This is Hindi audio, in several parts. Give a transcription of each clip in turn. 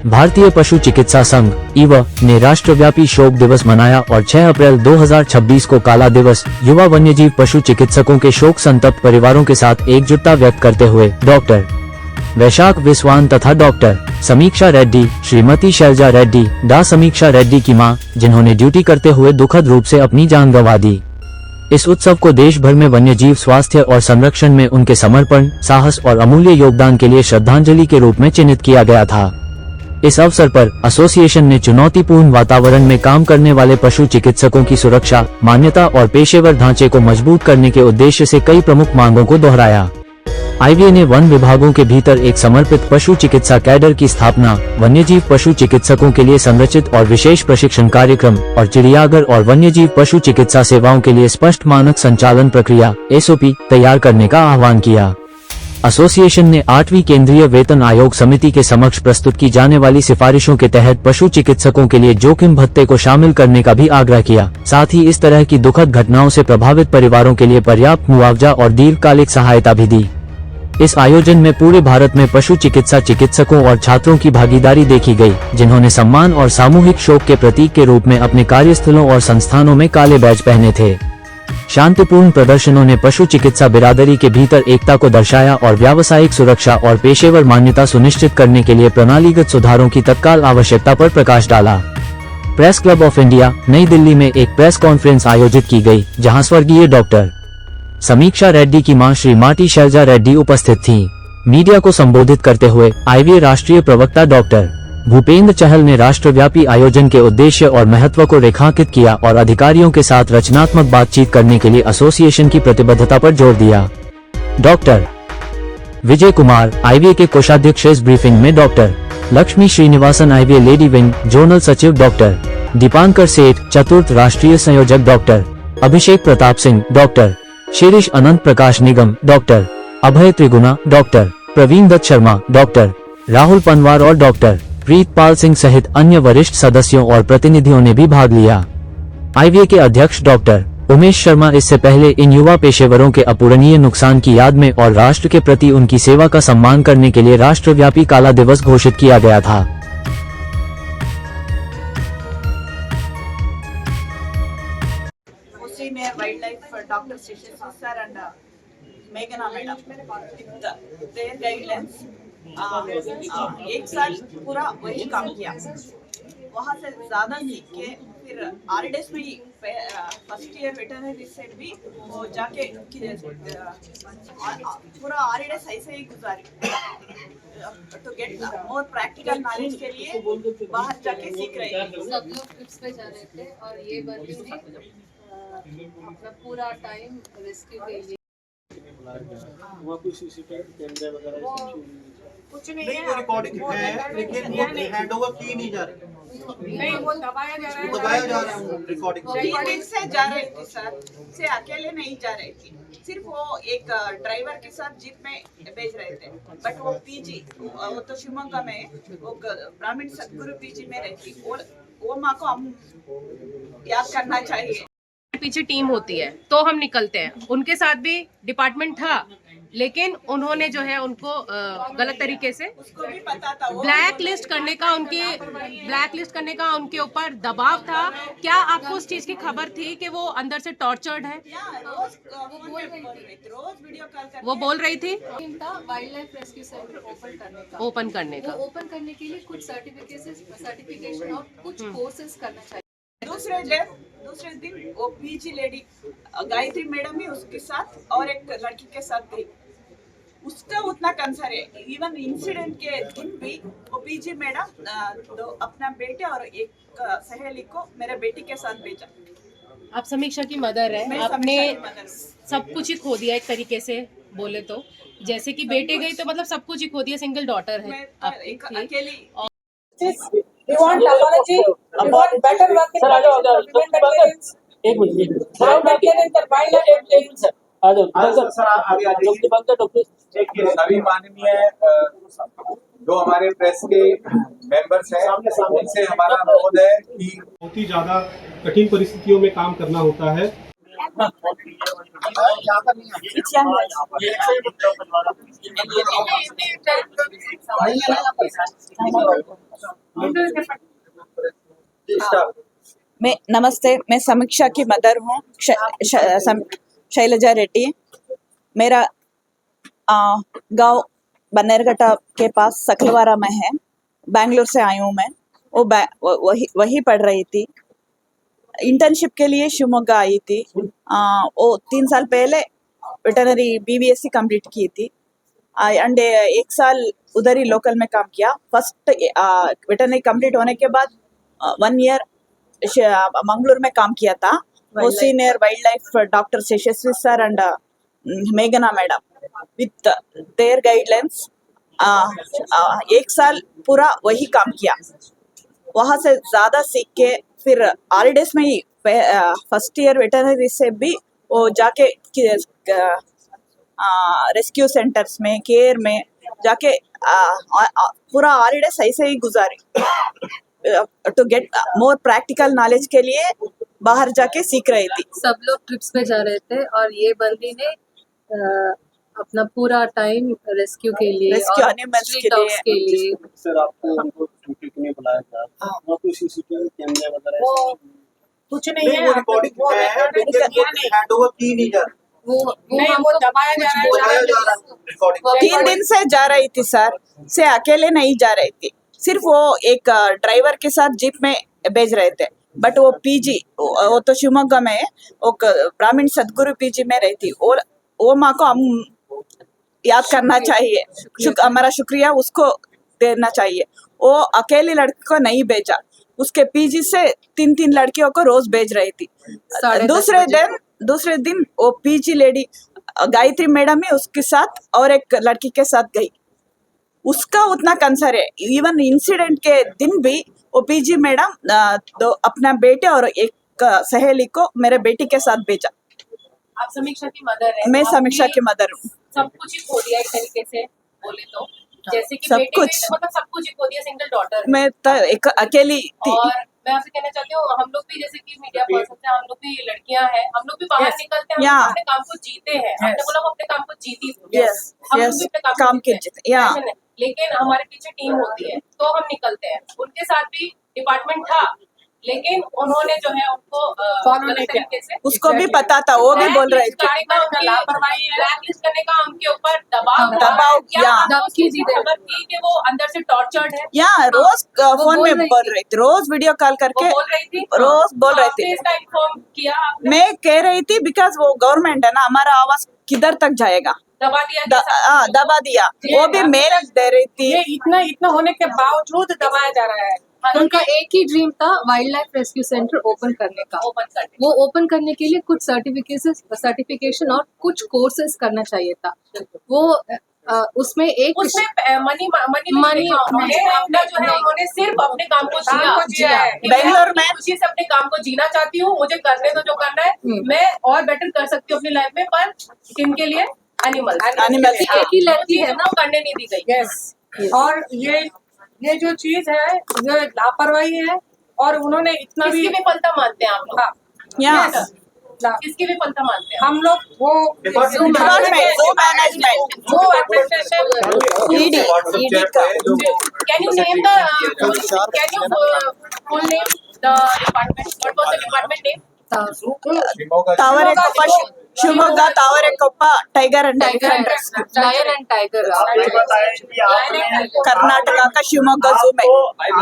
भारतीय पशु चिकित्सा संघ (IW) ने राष्ट्रव्यापी शोक दिवस मनाया और 6 अप्रैल 2026 को काला दिवस युवा वन्यजीव पशु चिकित्सकों के शोक संतप्त परिवारों के साथ एकजुटता व्यक्त करते हुए डॉक्टर वैशाख विस्वान तथा डॉक्टर समीक्षा रेड्डी, श्रीमती शैलजा रेड्डी, डा समीक्षा रेड्डी की मां, जिन्होंने ड्यूटी करते हुए दुखद रूप से अपनी जान गंवा दी। इस उत्सव को देश भर में वन्यजीव स्वास्थ्य और संरक्षण में उनके समर्पण, साहस और अमूल्य योगदान के लिए श्रद्धांजलि के रूप में चिन्हित किया गया था। इस अवसर पर एसोसिएशन ने चुनौतीपूर्ण वातावरण में काम करने वाले पशु चिकित्सकों की सुरक्षा, मान्यता और पेशेवर ढांचे को मजबूत करने के उद्देश्य से कई प्रमुख मांगों को दोहराया। IW ने वन विभागों के भीतर एक समर्पित पशु चिकित्सा कैडर की स्थापना, वन्यजीव पशु चिकित्सकों के लिए संरचित और विशेष प्रशिक्षण कार्यक्रम और चिड़ियाघर और वन्यजीव पशु चिकित्सा सेवाओं के लिए स्पष्ट मानक संचालन प्रक्रिया (SOP) तैयार करने का आह्वान किया। एसोसिएशन ने 8वीं केंद्रीय वेतन आयोग समिति के समक्ष प्रस्तुत की जाने वाली सिफारिशों के तहत पशु चिकित्सकों के लिए जोखिम भत्ते को शामिल करने का भी आग्रह किया। साथ ही इस तरह की दुखद घटनाओं से प्रभावित परिवारों के लिए पर्याप्त मुआवजा और दीर्घकालिक सहायता भी दी। इस आयोजन में पूरे भारत में पशु चिकित्सा चिकित्सकों और छात्रों की भागीदारी देखी गई, जिन्होंने सम्मान और सामूहिक शोक के प्रतीक के रूप में अपने कार्यस्थलों और संस्थानों में काले बैज पहने थे। शांतिपूर्ण प्रदर्शनों ने पशु चिकित्सा बिरादरी के भीतर एकता को दर्शाया और व्यावसायिक सुरक्षा और पेशेवर मान्यता सुनिश्चित करने के लिए प्रणालीगत सुधारों की तत्काल आवश्यकता पर प्रकाश डाला। प्रेस क्लब ऑफ इंडिया, नई दिल्ली में एक प्रेस कॉन्फ्रेंस आयोजित की गई, जहां स्वर्गीय डॉक्टर समीक्षा रेड्डी की मां श्रीमती शैलजा रेड्डी उपस्थित थीं। मीडिया को संबोधित करते हुए IW राष्ट्रीय प्रवक्ता डॉक्टर भूपेंद्र चहल ने राष्ट्रव्यापी आयोजन के उद्देश्य और महत्व को रेखांकित किया और अधिकारियों के साथ रचनात्मक बातचीत करने के लिए एसोसिएशन की प्रतिबद्धता पर जोर दिया। डॉक्टर विजय कुमार, IW के कोषाध्यक्ष, इस ब्रीफिंग में doctor Lakshmi Srinivasan, IW lady wing zonal सचिव, डॉक्टर दीपांकर सेठ, चतुर्थ राष्ट्रीय संयोजक, डॉक्टर अभिषेक प्रताप सिंह, डॉक्टर शिरीष अनंत प्रकाश निगम, डॉक्टर अभय त्रिगुणा, डॉक्टर प्रवीण दत्त शर्मा, डॉक्टर राहुल पनवार और डॉक्टर प्रीतपाल सिंह सहित अन्य वरिष्ठ सदस्यों और प्रतिनिधियों ने भी भाग लिया। IW के अध्यक्ष डॉक्टर उमेश शर्मा इससे पहले इन युवा पेशेवरों के अपूरणीय नुकसान की याद में और राष्ट्र के प्रति उनकी सेवा का सम्मान करने के लिए राष्ट्रव्यापी काला दिवस घोषित किया गया था। Wild life doctor sir and मेघना मैडम देयर गाइडलाइंस एक साल पूरा वही काम किया, वहाँ से ज़्यादा सीख के फिर RDS में ही फर्स्ट ईयर वेटरनरी से भी वो जाके पूरा RDS ऐसे ही गुजारी तो गेट मोर प्रैक्टिकल नॉलेज के लिए बाहर जाके सीख रहे हैं। सब लोग ट्रिप्स पे जा रहे थे और ये बंदी ने अपना पूरा टाइम रेस्क्यू के लिए वहाँ कोई CCTV कैमरे वगैरह कुछ नहीं है, रिकॉर्डिंग है लेकिन वो हैंडओवर की नहीं जा रही, नहीं वो दबाया जा रहा है, दबाया जा रहा है रिकॉर्डिंग से जा रहे थे सर, से अकेले नहीं जा रही थी, सिर्फ वो एक ड्राइवर के साथ जीप में भेज रहे थे। बट वो PG वो तो शिवमोगा में वो ब्राह्मण सदगुरु PG में रहती, वो माँ को हम याद करना चाहिए। पीछे टीम होती है तो हम निकलते हैं, उनके साथ भी डिपार्टमेंट था लेकिन उन्होंने जो है उनको गलत तरीके से ब्लैक लिस्ट करने का उनके ऊपर दबाव था। क्या आपको उस चीज की खबर थी कि वो अंदर से टॉर्चर्ड है? वो बोल रही थी wild life rescue centre open करने का ओपन करने के लिए कुछ सर्टिफिकेशन और कुछ कोर्सेज करना चाहिए। दूसरे दिन वो PG लेडी गायत्री मैडम भी उसके साथ और एक लड़की के साथ गई, उसका उतना कंसर्न है। इवन इंसिडेंट के दिन भी वो PG मैडम अपना बेटे और एक सहेली को मेरे बेटी के साथ भेजा। आप समीक्षा की मदर है, आपने सब कुछ ही खो दिया एक तरीके से बोले तो, जैसे कि बेटे गई तो मतलब सब कुछ ही खो दिया, सिंगल डॉटर है अकेली। We want apology. We want better work in maintenance. एक मिनट maintenance and wildlife. सभी माननीय जो हमारे प्रेस के मेंबर्स हैं उनसे हमारा अनुरोध है कि बहुत ही ज्यादा कठिन परिस्थितियों में काम करना होता है। मैं नमस्ते, मैं समीक्षा की मदर हूँ, शैलजा रेड्डी। मेरा गांव बन्नेरघट्टा के पास सकलवारा में है। बैंगलोर से आई हूँ मैं। वही पढ़ रही थी। इंटर्नशिप के लिए शिवमोगा आई थी। वो 3 साल पहले वेटरनरी BBSc कंप्लीट की थी एंड 1 साल उधर ही लोकल में काम किया। फर्स्ट वेटरनरी कंप्लीट होने के बाद 1 ईयर मंगलूर में काम किया था। वो senior wild life doctor Yashasvi sir and मेघना मैडम विथ देयर गाइडलाइंस 1 साल पूरा वही काम किया। वहाँ से ज़्यादा सीख के फिर हॉलीडेज में ही फर्स्ट ईयर वेटरनरी से भी वो जाके रेस्क्यू सेंटर्स में केयर में जाके पूरा हॉलीडेज ऐसे ही गुजारी। To get more practical knowledge के लिए बाहर जाके सीख रही थी। सब लोग ट्रिप्स पे जा रहे थे और ये बंदी ने अपना पूरा टाइम रेस्क्यू के लिए रेस्क्यू और एनिमल्स स्ट्रीट के डॉग्स के लिए सर आपको उनको ड्यूटी के लिए बुलाया था, वहाँ कोई CCTV कैमरे वगैरह कुछ नहीं नहीं, है। वो रिकॉर्डिंग है लेकिन वो हैंड ओवर की नहीं जा रही। वो हमको दबाया जा रहा है। बताया जा रहा है रिकॉर्डिंग 3 दिन से जा रही थी सर, से अकेले नहीं जा रही थी। सिर्फ वो एक ड्राइवर के साथ जीप में भेज रहे थे। बट वो PG वो तो शिवमोगा में वो ब्राह्मण सदगुरु PG में रहती। और वो माँ को हम याद करना चाहिए, हमारा शुक्रिया उसको देना चाहिए। वो अकेली लड़की को नहीं भेजा, उसके PG से 3 लड़कियों को रोज भेज रही थी। दूसरे दिन वो PG लेडी गायत्री मैडम ही उसके साथ और एक लड़की के साथ गई। उसका उतना कंसर्न है। इवन इंसिडेंट के दिन भी वो PG मैडम अपना बेटे और एक सहेली को मेरे बेटी के साथ भेजा। आप समीक्षा की मदर है। मैं समीक्षा की मदर हूँ। सब कुछ ही खो दिया एक तरीके से बोले तो, जैसे कि सब बेटे कुछ। भी, मतलब सब कुछ ही खो दिया। सिंगल डॉटर मैं तो एक अकेली थी। और मैं आपसे कहना चाहती हूँ, हम लोग भी जैसे कि मीडिया पर्सन हैं, हम लोग भी लड़कियां हैं, हम लोग भी बाहर निकलते हैं, हम लोग अपने काम को जीते हैं। हमने बोला हम अपने काम को जीती हूँ। हम लोग भी अपने काम को जीते हैं। ऐसा नहीं। लेकिन हमारे पीछे टीम होती है तो हम निकलते हैं। उनके साथ भी डिपार्टमेंट था, लेकिन उन्होंने जो है उनको गलत तरीके से, उसको भी पता था, वो भी बोल रहे थे। लापरवाही ब्लैकलिस्ट करने का उनके ऊपर दबाव या धमकी दी खबर थी कि वो अंदर से टॉर्चर्ड है। या रोज फोन में बोल रही थी, रोज वीडियो कॉल करके बोल रही थी, रोज बोल रही थी। इसका इन्फॉर्म किया आपने? मैं कह रही थी बिकॉज वो गवर्नमेंट है ना, हमारा आवाज किधर तक जाएगा। दबा दिया दबा दिया। वो भी मेल दे रही थी। ये इतना होने के बावजूद दबाया जा रहा है। उनका एक ही ड्रीम था wild life rescue centre open करने का। वो ओपन करने के लिए कुछ सर्टिफिकेशन और कुछ कोर्सेज करना चाहिए था। वो उसमें मनी अपना जो है उन्होंने सिर्फ अपने काम को जिया है। बेंगलोर में खुशी से अपने काम को जीना चाहती हूँ, मुझे करने दो जो करना है, मैं और बेटर कर सकती हूँ अपनी लाइफ में, पर किनके लिए? एनिमल एक ही लड़की है ना, करने नहीं दी गई। यस। और ये जो चीज है, जो लापरवाही है, और उन्होंने इतना भी किसकी विफलता मानते हैं आप लोग? Yes. किसकी विफलता मानते हैं? हम लोग वो डिपार्टमेंट मैनेजमेंट वो एडमिनिस्ट्रेशन ED का Can you name the full name the department? What was the department name? Tavarekoppa Shivamogga Tavarekoppa tiger and elephant lion and tiger आपने बताया कि आपने कर्नाटका का शिवमोगा जू में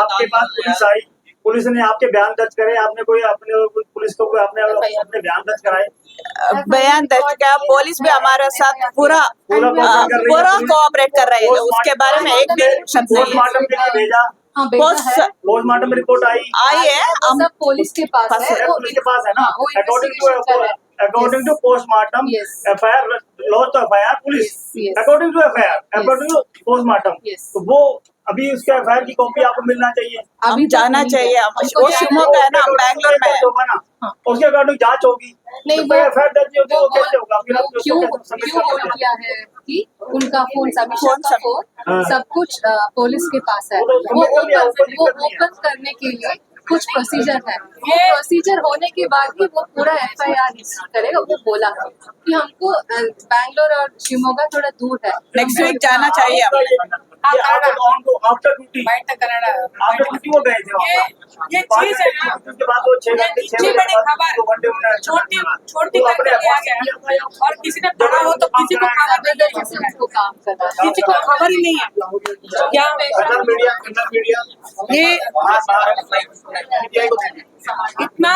आपके पास पुलिस आई, पुलिस ने आपके बयान दर्ज करे, आपने कोई अपने पुलिस को अपने बयान दर्ज कराए? बयान दर्ज किया। पुलिस भी हमारे साथ पूरा कोऑपरेट कर रहे हैं। उसके बारे में एक भी शब्द नहीं है। पोस्टमार्टम के लिए भेजा? पोस्टमार्टम में रिपोर्ट आई है। हम सब पुलिस के पास है, पुलिस के पास है ना। According to postmortem FIR laws तो FIR police, according to FIR according to postmortem. तो वो अभी उसके FIR की कॉपी आपको मिलना चाहिए। अभी जाना चाहिए। वो शिवमोगा है ना, हम बैंगलोर में होगा ना, उसके अकॉर्डिंग जांच होगी। नहीं, FIR दर्ज होगी, वो कैसे होगा? क्यों होल्ड किया है कि उनका फोन, समीक्षा का फोन सब कुछ पुलिस के पास है। वो ओपन करने के लिए कुछ प्रोसीजर है। वो प्रोसीजर होने के बाद ही वो पूरा FIR करेगा। वो बोला कि हमको बैंगलोर और शिवमोगा थोड़ा दूर है, नेक्स्ट वीक जाना चाहिए। हाँ, Canada. After duty bite Canada after duty वो गए थे वहाँ ये पर। चीज है ना, उसके बाद वो 6 ये घंटे इतनी बड़ी खबर छोटी छोटी वो करके अपने लिया गया और किसी ने पढ़ा हो तो किसी को खबर नहीं है, उनको काम करना है। किसी को खबर ही नहीं है क्या मीडिया ये इतना